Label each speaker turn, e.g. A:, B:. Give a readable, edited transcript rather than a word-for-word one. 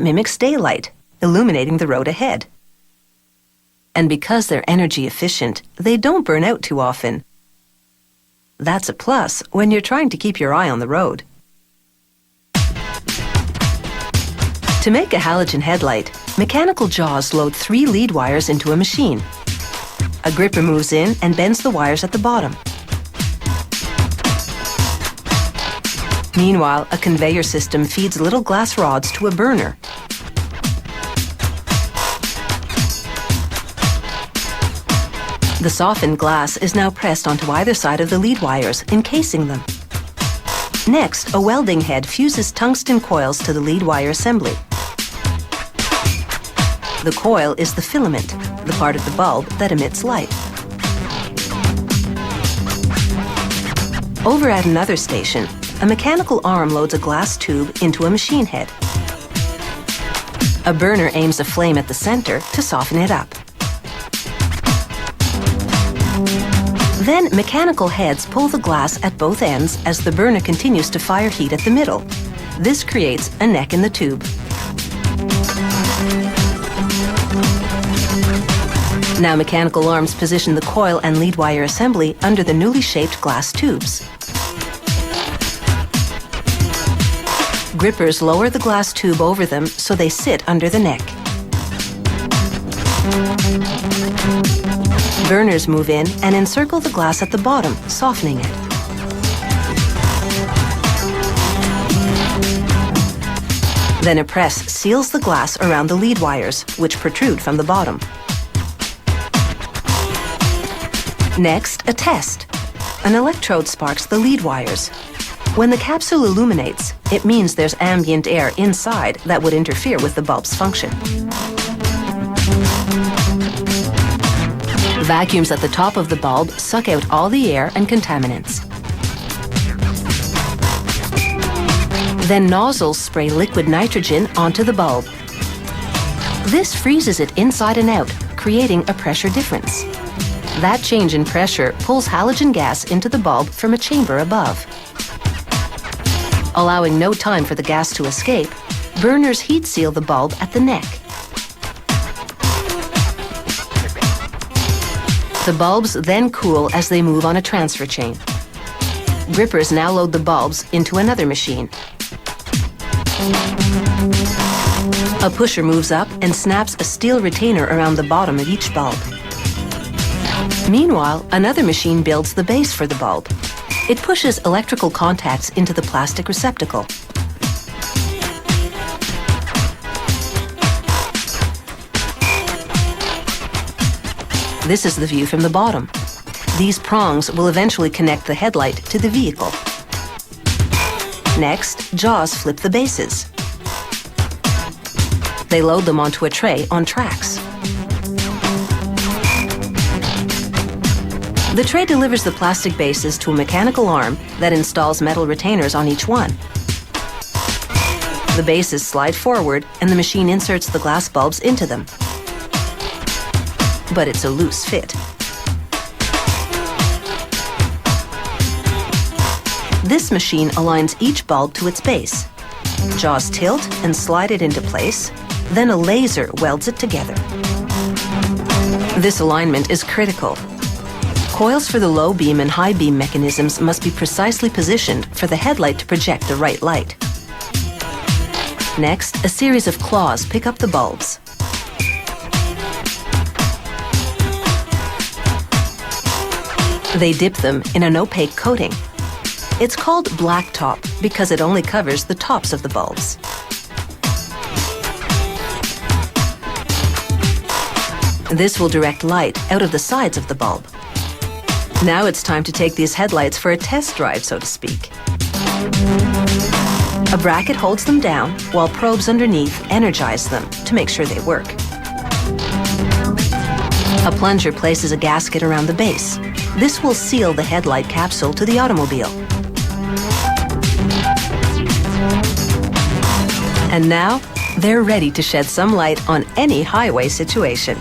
A: mimics daylight, illuminating the road ahead. And because they're energy efficient, they don't burn out too often. That's a plus when you're trying to keep your eye on the road. To make a halogen headlight, mechanical jaws load 3 lead wires into a machine. A gripper moves in and bends the wires at the bottom. Meanwhile, a conveyor system feeds little glass rods to a burner. The softened glass is now pressed onto either side of the lead wires, encasing them. Next, a welding head fuses tungsten coils to the lead wire assembly. The coil is the filament, the part of the bulb that emits light. Over at another station, a mechanical arm loads a glass tube into a machine head. A burner aims a flame at the center to soften it up. Then mechanical heads pull the glass at both ends as the burner continues to fire heat at the middle. This creates a neck in the tube. Now mechanical arms position the coil and lead wire assembly under the newly shaped glass tubes. Grippers lower the glass tube over them so they sit under the neck. Burners move in and encircle the glass at the bottom, softening it. Then a press seals the glass around the lead wires, which protrude from the bottom. Next, a test. An electrode sparks the lead wires. When the capsule illuminates, it means there's ambient air inside that would interfere with the bulb's function. Vacuums at the top of the bulb suck out all the air and contaminants. Then nozzles spray liquid nitrogen onto the bulb. This freezes it inside and out, creating a pressure difference. That change in pressure pulls halogen gas into the bulb from a chamber above. Allowing no time for the gas to escape, burners heat seal the bulb at the neck. The bulbs then cool as they move on a transfer chain. Grippers now load the bulbs into another machine. A pusher moves up and snaps a steel retainer around the bottom of each bulb. Meanwhile, another machine builds the base for the bulb. It pushes electrical contacts into the plastic receptacle. This is the view from the bottom. These prongs will eventually connect the headlight to the vehicle. Next, jaws flip the bases. They load them onto a tray on tracks. The tray delivers the plastic bases to a mechanical arm that installs metal retainers on each one. The bases slide forward and the machine inserts the glass bulbs into them. But it's a loose fit. This machine aligns each bulb to its base. Jaws tilt and slide it into place, then a laser welds it together. This alignment is critical. Coils for the low beam and high beam mechanisms must be precisely positioned for the headlight to project the right light. Next, a series of claws pick up the bulbs. They dip them in an opaque coating. It's called blacktop because it only covers the tops of the bulbs. This will direct light out of the sides of the bulb. Now it's time to take these headlights for a test drive, so to speak. A bracket holds them down while probes underneath energize them to make sure they work. A plunger places a gasket around the base. This will seal the headlight capsule to the automobile. And now, they're ready to shed some light on any highway situation.